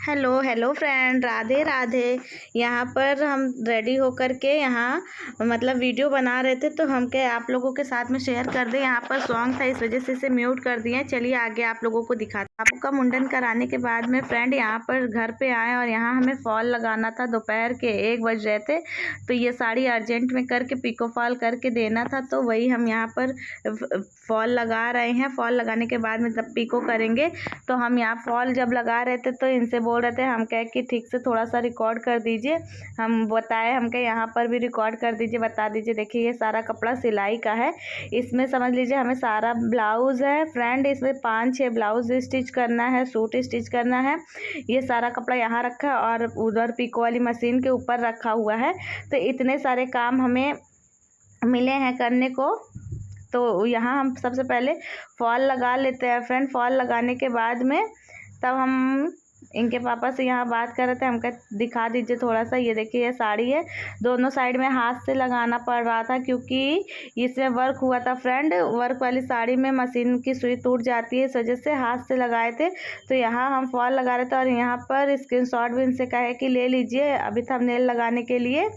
Hello hello friend, Radhe Radhe. यहाँ पर हम रेडी होकर के यहाँ मतलब वीडियो बना रहे थे, तो हम क्या आप लोगों के साथ में शेयर कर दें। यहाँ पर सॉन्ग था, इस वजह से इसे म्यूट कर दिए। चलिए आगे आप लोगों को दिखाते। आपका मुंडन कराने के बाद में फ्रेंड यहाँ पर घर पे आए और यहाँ हमें फॉल लगाना था। दोपहर के 1 बज रहे थे, तो ये साड़ी अर्जेंट में करके पिको फॉल करके देना था, तो वही हम यहाँ पर फॉल लगा रहे हैं। फॉल लगाने के बाद में जब पिको करेंगे, तो हम यहाँ फॉल जब लगा रहे थे तो इनसे बोल रहे थे, हम कहे कि ठीक से थोड़ा सा रिकॉर्ड कर दीजिए। हम बताए, हम कहे यहाँ पर भी रिकॉर्ड कर दीजिए, बता दीजिए। देखिए ये सारा कपड़ा सिलाई का है। इसमें समझ लीजिए हमें सारा ब्लाउज है फ्रेंड, इसमें 5-6 ब्लाउज स्टिच करना है, सूट स्टिच करना है। ये सारा कपड़ा यहाँ रखा है और उधर पिको वाली मशीन के ऊपर रखा हुआ है। तो इतने सारे काम हमें मिले हैं करने को। तो यहाँ हम सबसे पहले फॉल लगा लेते हैं फ्रेंड। फॉल लगाने के बाद में तब हम इनके पापा से यहाँ बात कर रहे थे, हमको दिखा दीजिए थोड़ा सा। ये देखिए ये साड़ी है, दोनों साइड में हाथ से लगाना पड़ रहा था क्योंकि इसमें वर्क हुआ था फ्रेंड। वर्क वाली साड़ी में मशीन की सुई टूट जाती है, इस वजह से हाथ से लगाए थे। तो यहाँ हम फॉल लगा रहे थे और यहाँ पर स्क्रीनशॉट भी इनसे कहे कि ले लीजिए अभी थंबनेल लगाने के लिए।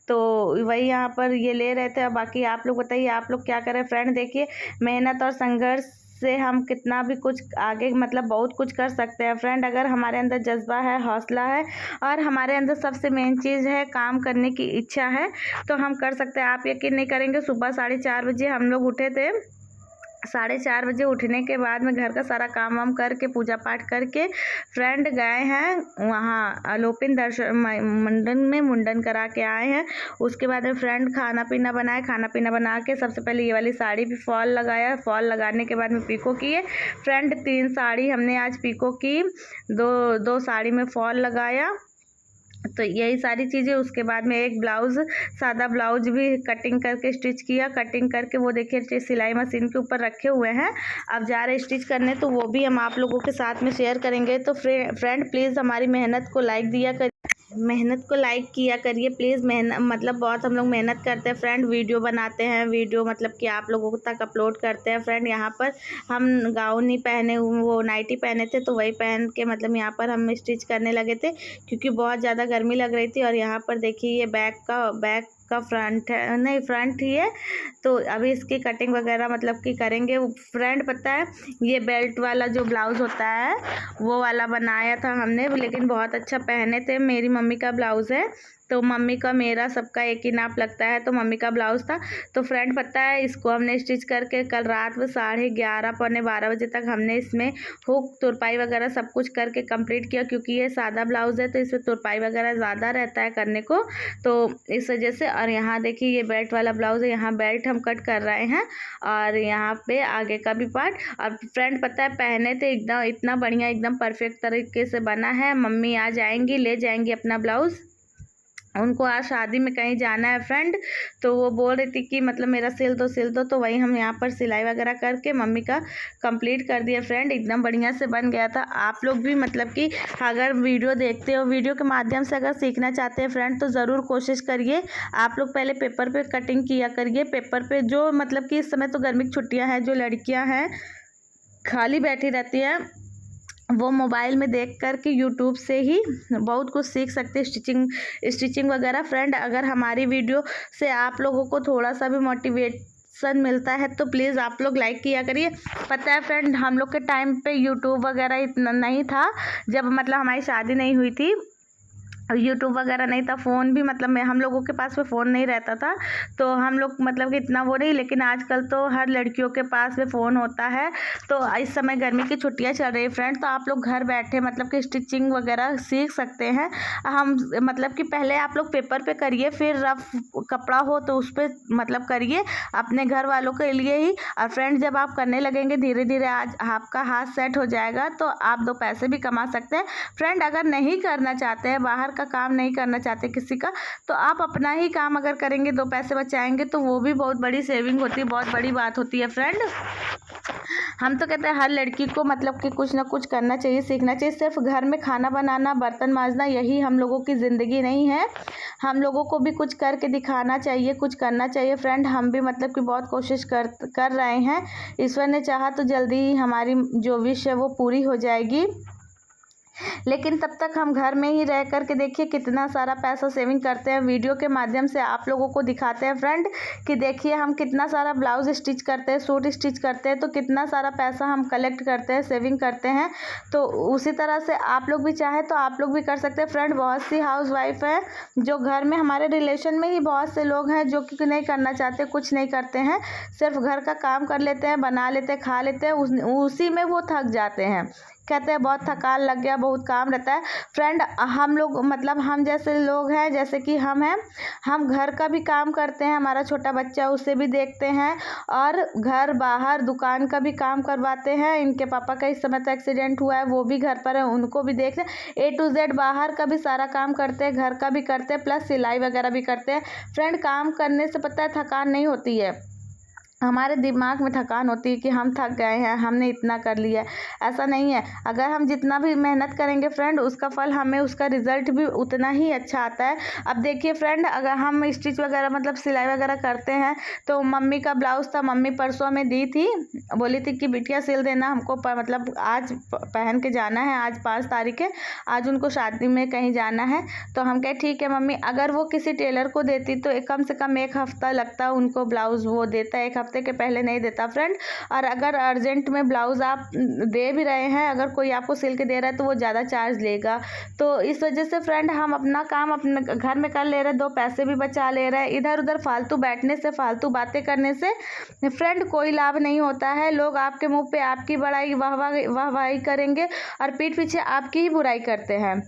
तो वही यहाँ पर ये ले रहे थे। और बाकी आप लोग बताइए, आप लोग क्या करें फ्रेंड। देखिए मेहनत और संघर्ष से हम कितना भी कुछ आगे मतलब बहुत कुछ कर सकते हैं फ्रेंड। अगर हमारे अंदर जज्बा है, हौसला है और हमारे अंदर सबसे मेन चीज़ है काम करने की इच्छा है, तो हम कर सकते हैं। आप यकीन नहीं करेंगे, सुबह 4:30 बजे हम लोग उठे थे। 4:30 बजे उठने के बाद में घर का सारा काम वाम करके पूजा पाठ करके फ्रेंड गए हैं वहाँ अलोपिन दर्शन मुंडन में मुंडन करा के आए हैं। उसके बाद में फ्रेंड खाना पीना बनाए। खाना पीना बना के सबसे पहले ये वाली साड़ी भी फॉल लगाया। फॉल लगाने के बाद में पिको किए फ्रेंड। 3 साड़ी हमने आज पिको की, दो साड़ी में फॉल लगाया। तो यही सारी चीज़ें। उसके बाद में एक ब्लाउज़, सादा ब्लाउज भी कटिंग करके स्टिच किया। कटिंग करके वो देखिए सिलाई मशीन के ऊपर रखे हुए हैं। अब जा रहे स्टिच करने, तो वो भी हम आप लोगों के साथ में शेयर करेंगे। तो फ्रेंड प्लीज़ हमारी मेहनत को लाइक दिया कर, मेहनत को लाइक किया करिए प्लीज़। मेहनत मतलब बहुत हम लोग मेहनत करते हैं फ्रेंड, वीडियो बनाते हैं, वीडियो मतलब कि आप लोगों तक अपलोड करते हैं फ्रेंड। यहाँ पर हम गाउन ही पहने हुए, वो नाइटी पहने थे, तो वही पहन के मतलब यहाँ पर हम स्टिच करने लगे थे क्योंकि बहुत ज़्यादा गर्मी लग रही थी। और यहाँ पर देखिए ये बैक का फ्रंट है, नहीं फ्रंट ही है। तो अभी इसकी कटिंग वगैरह मतलब कि करेंगे फ्रेंड। पता है ये बेल्ट वाला जो ब्लाउज़ होता है वो वाला बनाया था हमने, लेकिन बहुत अच्छा पहने थे। मेरी मम्मी का ब्लाउज़ है, तो मम्मी का मेरा सबका एक ही नाप लगता है, तो मम्मी का ब्लाउज़ था। तो फ्रेंड पता है इसको हमने स्टिच करके कल रात में 11:30 पौने 12 बजे तक हमने इसमें हुक तुरपाई वगैरह सब कुछ करके कंप्लीट किया। क्योंकि ये सादा ब्लाउज़ है तो इसमें तुरपाई वगैरह ज़्यादा रहता है करने को, तो इस वजह से। और यहाँ देखिए ये बेल्ट वाला ब्लाउज़ है, यहाँ बेल्ट हम कट कर रहे हैं और यहाँ पे आगे का भी पार्ट। और फ्रेंड पता है पहने थे एकदम इतना बढ़िया, एकदम परफेक्ट तरीके से बना है। मम्मी आ जाएंगी, ले जाएंगी अपना ब्लाउज़। उनको आज शादी में कहीं जाना है फ्रेंड, तो वो बोल रही थी कि मतलब मेरा सिल दो। तो वही हम यहाँ पर सिलाई वगैरह करके मम्मी का कंप्लीट कर दिया फ्रेंड। एकदम बढ़िया से बन गया था। आप लोग भी मतलब कि अगर वीडियो देखते हो, वीडियो के माध्यम से अगर सीखना चाहते हैं फ्रेंड, तो ज़रूर कोशिश करिए। आप लोग पहले पेपर पे कटिंग किया करिए। पेपर पे जो मतलब कि इस समय तो गर्मी की छुट्टियाँ हैं, जो लड़कियाँ हैं खाली बैठी रहती हैं, वो मोबाइल में देख कर के यूट्यूब से ही बहुत कुछ सीख सकते हैं, स्टिचिंग वगैरह फ्रेंड। अगर हमारी वीडियो से आप लोगों को थोड़ा सा भी मोटिवेशन मिलता है तो प्लीज़ आप लोग लाइक किया करिए। पता है फ्रेंड हम लोग के टाइम पे यूट्यूब वगैरह इतना नहीं था, जब मतलब हमारी शादी नहीं हुई थी, यूट्यूब वगैरह नहीं था। फ़ोन भी मतलब हम लोगों के पास में फ़ोन नहीं रहता था, तो हम लोग मतलब कि इतना वो नहीं। लेकिन आजकल तो हर लड़कियों के पास में फ़ोन होता है। तो इस समय गर्मी की छुट्टियां चल रही है फ्रेंड, तो आप लोग घर बैठे मतलब कि स्टिचिंग वगैरह सीख सकते हैं। हम मतलब कि पहले आप लोग पेपर पे करिए, फिर रफ कपड़ा हो तो उस पर मतलब करिए अपने घर वालों के लिए ही। और फ्रेंड जब आप करने लगेंगे धीरे धीरे आज आपका हाथ सेट हो जाएगा, तो आप 2 पैसे भी कमा सकते हैं फ्रेंड। अगर नहीं करना चाहते हैं, बाहर का काम नहीं करना चाहते किसी का, तो आप अपना ही काम अगर करेंगे, 2 पैसे बचाएंगे, तो वो भी बहुत बड़ी सेविंग होती है, बहुत बड़ी बात होती है फ्रेंड। हम तो कहते हैं हर लड़की को मतलब कि कुछ ना कुछ करना चाहिए, सीखना चाहिए। सिर्फ घर में खाना बनाना, बर्तन मांजना यही हम लोगों की ज़िंदगी नहीं है। हम लोगों को भी कुछ करके दिखाना चाहिए, कुछ करना चाहिए फ्रेंड। हम भी मतलब कि बहुत कोशिश कर रहे हैं। ईश्वर ने चाहा तो जल्दी ही हमारी जो विश है वो पूरी हो जाएगी। लेकिन तब तक हम घर में ही रह कर के देखिए कितना सारा पैसा सेविंग करते हैं। वीडियो के माध्यम से आप लोगों को दिखाते हैं फ्रेंड कि देखिए हम कितना सारा ब्लाउज स्टिच करते हैं, सूट स्टिच करते हैं, तो कितना सारा पैसा हम कलेक्ट करते हैं, सेविंग करते हैं। तो उसी तरह से आप लोग भी चाहे तो आप लोग भी कर सकते हैं फ्रेंड। बहुत सी हाउस वाइफ है जो घर में, हमारे रिलेशन में ही बहुत से लोग हैं जो कि नहीं करना चाहते, कुछ नहीं करते हैं, सिर्फ घर का काम कर लेते हैं, बना लेते हैं, खा लेते हैं, उसी में वो थक जाते हैं। कहते हैं बहुत थकान लग गया, बहुत काम रहता है। फ्रेंड हम लोग मतलब हम जैसे लोग हैं, जैसे कि हम हैं, हम घर का भी काम करते हैं, हमारा छोटा बच्चा उसे भी देखते हैं, और घर बाहर दुकान का भी काम करवाते हैं। इनके पापा का इस समय तो एक्सीडेंट हुआ है, वो भी घर पर है, उनको भी देख लें। A to Z बाहर का भी सारा काम करते हैं, घर का भी करते हैं, प्लस सिलाई वगैरह भी करते हैं। फ्रेंड काम करने से पता है थकान नहीं होती है, हमारे दिमाग में थकान होती है कि हम थक गए हैं, हमने इतना कर लिया है। ऐसा नहीं है, अगर हम जितना भी मेहनत करेंगे फ्रेंड, उसका फल हमें, उसका रिजल्ट भी उतना ही अच्छा आता है। अब देखिए फ्रेंड, अगर हम स्टिच वगैरह मतलब सिलाई वगैरह करते हैं, तो मम्मी का ब्लाउज़ था, मम्मी परसों में दी थी, बोली थी कि बिटिया सिल देना हमको, मतलब आज पहन के जाना है, आज 5 तारीख है, आज उनको शादी में कहीं जाना है। तो हम कहे ठीक है मम्मी। अगर वो किसी टेलर को देती तो कम से कम 1 हफ्ता लगता उनको, ब्लाउज़ वो देता 1 हफ्ते के पहले नहीं देता फ्रेंड। और अगर अर्जेंट में ब्लाउज़ आप दे भी रहे हैं, अगर कोई आपको सिल के दे रहा है तो वो ज़्यादा चार्ज लेगा। तो इस वजह से फ्रेंड हम अपना काम अपने घर में कर ले रहे हैं, 2 पैसे भी बचा ले रहे हैं। इधर उधर फालतू बैठने से, फालतू बातें करने से फ्रेंड कोई लाभ नहीं होता है। लोग आपके मुंह पे आपकी बड़ाई वाहवाही करेंगे और पीठ पीछे आपकी ही बुराई करते हैं।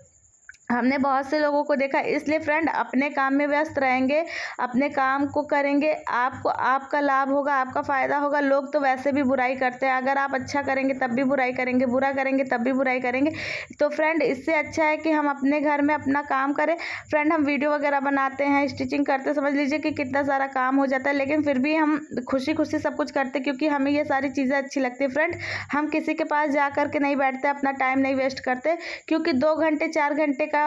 हमने बहुत से लोगों को देखा। इसलिए फ्रेंड अपने काम में व्यस्त रहेंगे, अपने काम को करेंगे, आपको आपका लाभ होगा, आपका फ़ायदा होगा। लोग तो वैसे भी बुराई करते हैं, अगर आप अच्छा करेंगे तब भी बुराई करेंगे, बुरा करेंगे तब भी बुराई करेंगे। तो फ्रेंड इससे अच्छा है कि हम अपने घर में अपना काम करें। फ्रेंड हम वीडियो वगैरह बनाते हैं, स्टिचिंग करते, समझ लीजिए कि कितना सारा काम हो जाता है, लेकिन फिर भी हम खुशी खुशी सब कुछ करते क्योंकि हमें ये सारी चीज़ें अच्छी लगती है। फ्रेंड हम किसी के पास जा कर के नहीं बैठते, अपना टाइम नहीं वेस्ट करते, क्योंकि 2 घंटे 4 घंटे का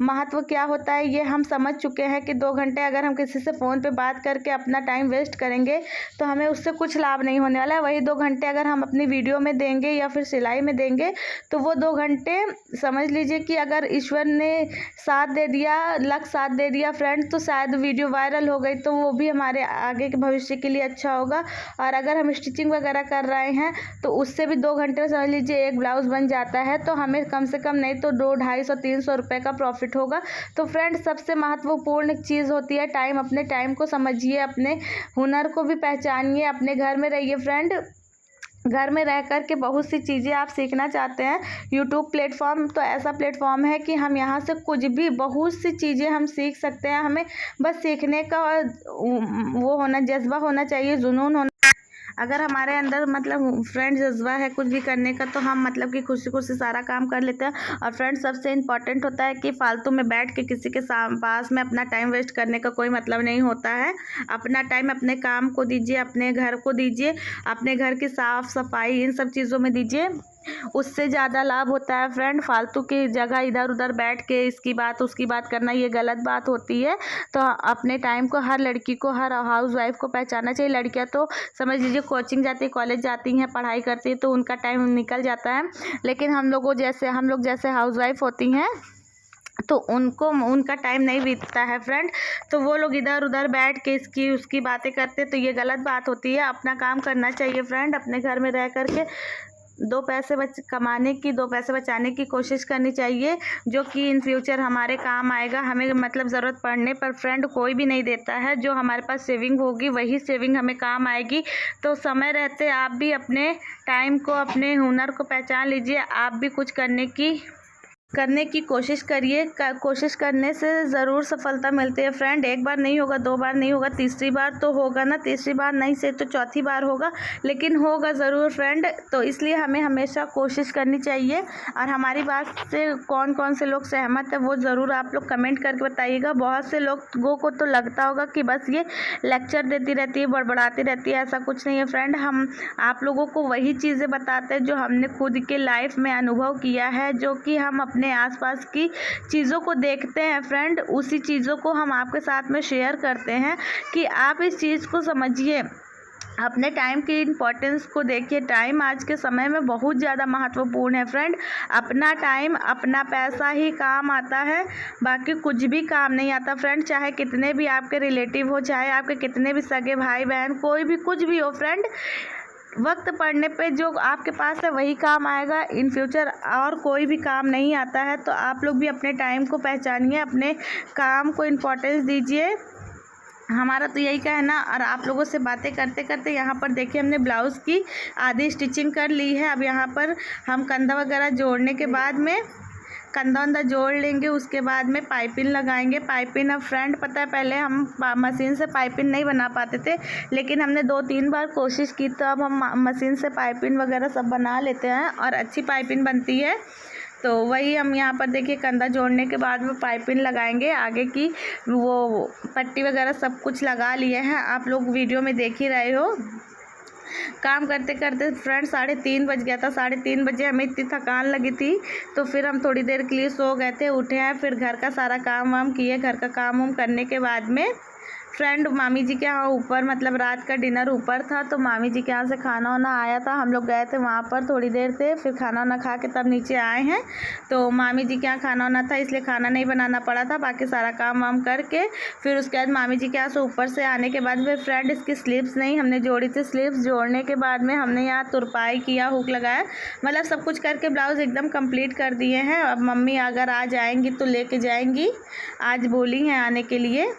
महत्व क्या होता है ये हम समझ चुके हैं कि 2 घंटे अगर हम किसी से फ़ोन पे बात करके अपना टाइम वेस्ट करेंगे तो हमें उससे कुछ लाभ नहीं होने वाला है। वही 2 घंटे अगर हम अपनी वीडियो में देंगे या फिर सिलाई में देंगे तो वो 2 घंटे समझ लीजिए कि अगर ईश्वर ने साथ दे दिया, लक साथ दे दिया फ्रेंड, तो शायद वीडियो वायरल हो गई तो वो भी हमारे आगे के भविष्य के लिए अच्छा होगा। और अगर हम स्टिचिंग वगैरह कर रहे हैं तो उससे भी 2 घंटे में समझ लीजिए 1 ब्लाउज़ बन जाता है, तो हमें कम से कम नहीं तो 200, 250, 300 रुपये का प्रॉफिट होगा। तो फ्रेंड सबसे महत्वपूर्ण चीज़ होती है टाइम। अपने टाइम को समझिए, अपने हुनर को भी पहचानिए, अपने घर में रहिए फ्रेंड। घर में रह कर के बहुत सी चीज़ें आप सीखना चाहते हैं, यूट्यूब प्लेटफॉर्म तो ऐसा प्लेटफॉर्म है कि हम यहाँ से कुछ भी, बहुत सी चीज़ें हम सीख सकते हैं। हमें बस सीखने का वो होना, जज्बा होना चाहिए, जुनून होना। अगर हमारे अंदर मतलब फ्रेंड जज्बा है कुछ भी करने का, तो हम मतलब कि खुशी खुशी सारा काम कर लेते हैं। और फ्रेंड सबसे इम्पॉर्टेंट होता है कि फालतू में बैठ के किसी के पास में अपना टाइम वेस्ट करने का कोई मतलब नहीं होता है। अपना टाइम अपने काम को दीजिए, अपने घर को दीजिए, अपने घर की साफ़ सफाई इन सब चीज़ों में दीजिए, उससे ज़्यादा लाभ होता है फ्रेंड। फालतू की जगह इधर उधर बैठ के इसकी बात उसकी बात करना ये गलत बात होती है। तो अपने टाइम को हर लड़की को, हर हाउस वाइफ को पहचानना चाहिए। लड़कियां तो समझ लीजिए कोचिंग जाती है, कॉलेज जाती हैं, पढ़ाई करती है, तो उनका टाइम निकल जाता है। लेकिन हम लोग जैसे हाउस वाइफ होती हैं तो उनका टाइम नहीं बीतता है फ्रेंड। तो वो लोग इधर उधर बैठ के इसकी उसकी बातें करते, तो ये गलत बात होती है। अपना काम करना चाहिए फ्रेंड, अपने घर में रह करके 2 पैसे कमाने की, 2 पैसे बचाने की कोशिश करनी चाहिए, जो कि इन फ्यूचर हमारे काम आएगा। हमें मतलब ज़रूरत पड़ने पर फ्रेंड कोई भी नहीं देता है, जो हमारे पास सेविंग होगी वही सेविंग हमें काम आएगी। तो समय रहते आप भी अपने टाइम को, अपने हुनर को पहचान लीजिए, आप भी कुछ करने की कोशिश करिए। कोशिश करने से ज़रूर सफलता मिलती है फ्रेंड। 1 बार नहीं होगा, 2 बार नहीं होगा, तीसरी बार तो होगा ना, तीसरी बार नहीं से तो चौथी बार होगा, लेकिन होगा ज़रूर फ्रेंड। तो इसलिए हमें हमेशा कोशिश करनी चाहिए। और हमारी बात से कौन कौन से लोग सहमत है वो ज़रूर आप लोग कमेंट करके बताइएगा। बहुत से लोगों को तो लगता होगा कि बस ये लेक्चर देती रहती है, बड़बड़ाती रहती है, ऐसा कुछ नहीं है फ्रेंड। हम आप लोगों को वही चीज़ें बताते हैं जो हमने खुद के लाइफ में अनुभव किया है, जो कि हम अपने आसपास की चीज़ों को देखते हैं फ्रेंड, उसी चीज़ों को हम आपके साथ में शेयर करते हैं कि आप इस चीज़ को समझिए। अपने टाइम की इम्पोर्टेंस को देखिए। टाइम आज के समय में बहुत ज़्यादा महत्वपूर्ण है फ्रेंड। अपना टाइम, अपना पैसा ही काम आता है, बाकी कुछ भी काम नहीं आता फ्रेंड। चाहे कितने भी आपके रिलेटिव हो, चाहे आपके कितने भी सगे भाई बहन, कोई भी कुछ भी हो फ्रेंड, वक्त पड़ने पे जो आपके पास है वही काम आएगा। इन फ्यूचर और कोई भी काम नहीं आता है। तो आप लोग भी अपने टाइम को पहचानिए, अपने काम को इम्पोर्टेंस दीजिए। हमारा तो यही कहना। और आप लोगों से बातें करते करते यहाँ पर देखिए हमने ब्लाउज़ की आधी स्टिचिंग कर ली है। अब यहाँ पर हम कंधा वगैरह जोड़ने के बाद में कंधा वंधा जोड़ लेंगे, उसके बाद में पाइपिंग लगाएंगे। पाइपिंग अब फ्रेंड पता है पहले हम मशीन से पाइपिंग नहीं बना पाते थे, लेकिन हमने 2-3 बार कोशिश की, तो अब हम मशीन से पाइपिंग वगैरह सब बना लेते हैं और अच्छी पाइपिंग बनती है। तो वही हम यहाँ पर देखिए कंधा जोड़ने के बाद में पाइपिंग लगाएंगे। आगे की वो पट्टी वगैरह सब कुछ लगा लिए हैं, आप लोग वीडियो में देख ही रहे हो। काम करते करते फ्रेंड 3:30 बज गया था। 3:30 बजे हमें इतनी थकान लगी थी, तो फिर हम थोड़ी देर के लिए सो गए थे। उठे हैं, फिर घर का सारा काम वाम किए। घर का काम वाम करने के बाद में फ्रेंड मामी जी के यहाँ ऊपर, मतलब रात का डिनर ऊपर था, तो मामी जी के यहाँ से खाना वाना आया था। हम लोग गए थे वहाँ पर, थोड़ी देर थे, फिर खाना वाना खा के तब नीचे आए हैं। तो मामी जी के यहाँ खाना वाना था, इसलिए खाना नहीं बनाना पड़ा था। बाकी सारा काम वाम करके फिर उसके बाद मामी जी के यहाँ से ऊपर से आने के बाद फिर फ्रेंड इसकी स्लीव्स नहीं हमने जोड़ी थी। स्लीव्स जोड़ने के बाद में हमने यहाँ तुरपाई किया, हुक लगाया, मतलब सब कुछ करके ब्लाउज़ एकदम कंप्लीट कर दिए हैं। अब मम्मी अगर आ जाएंगी तो लेके जाएंगी, आज बोली हैं आने के लिए,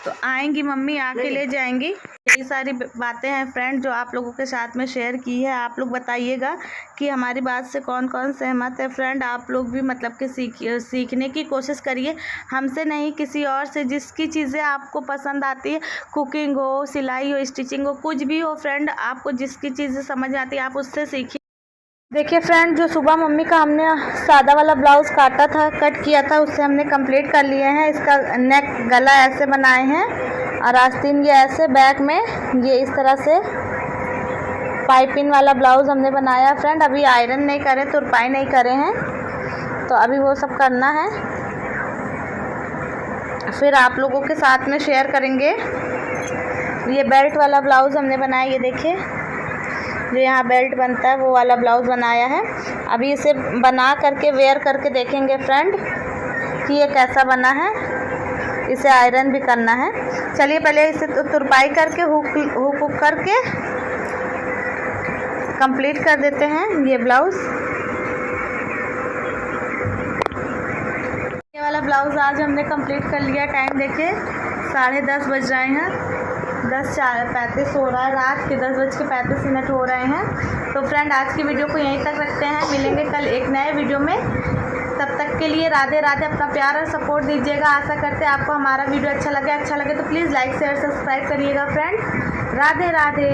तो आएंगी मम्मी, आके ले जाएंगी। यही सारी बातें हैं फ्रेंड जो आप लोगों के साथ में शेयर की है। आप लोग बताइएगा कि हमारी बात से कौन कौन सहमत है फ्रेंड। आप लोग भी मतलब कि सीखने की कोशिश करिए, हमसे नहीं किसी और से। जिसकी चीज़ें आपको पसंद आती है, कुकिंग हो, सिलाई हो, स्टिचिंग हो, कुछ भी हो फ्रेंड, आपको जिसकी चीज़ें समझ में आती है आप उससे सीखिए। देखिए फ्रेंड, जो सुबह मम्मी का हमने सादा वाला ब्लाउज़ काटा था, कट किया था, उससे हमने कंप्लीट कर लिए हैं। इसका नेक, गला ऐसे बनाए हैं और आस्तीन ये ऐसे, बैक में ये इस तरह से पाइपिंग वाला ब्लाउज़ हमने बनाया फ्रेंड। अभी आयरन नहीं करे, तुरपाई नहीं करे हैं, तो अभी वो सब करना है, फिर आप लोगों के साथ में शेयर करेंगे। ये बेल्ट वाला ब्लाउज़ हमने बनाया, ये देखिए जो यहाँ बेल्ट बनता है वो वाला ब्लाउज़ बनाया है। अभी इसे बना करके वेयर करके देखेंगे फ्रेंड कि ये कैसा बना है। इसे आयरन भी करना है। चलिए पहले इसे तुरपाई करके हुक करके कंप्लीट कर देते हैं ये ब्लाउज़। ये वाला ब्लाउज़ आज हमने कंप्लीट कर लिया। टाइम देखिए 10:30 बज रहे हैं, 10:35 हो रहा है, रात के 10:35 हो रहे हैं। तो फ्रेंड आज की वीडियो को यहीं तक रखते हैं, मिलेंगे कल एक नए वीडियो में। तब तक के लिए राधे राधे। अपना प्यार और सपोर्ट दीजिएगा। आशा करते हैं आपको हमारा वीडियो अच्छा लगे तो प्लीज़ लाइक शेयर सब्सक्राइब करिएगा फ्रेंड। राधे राधे।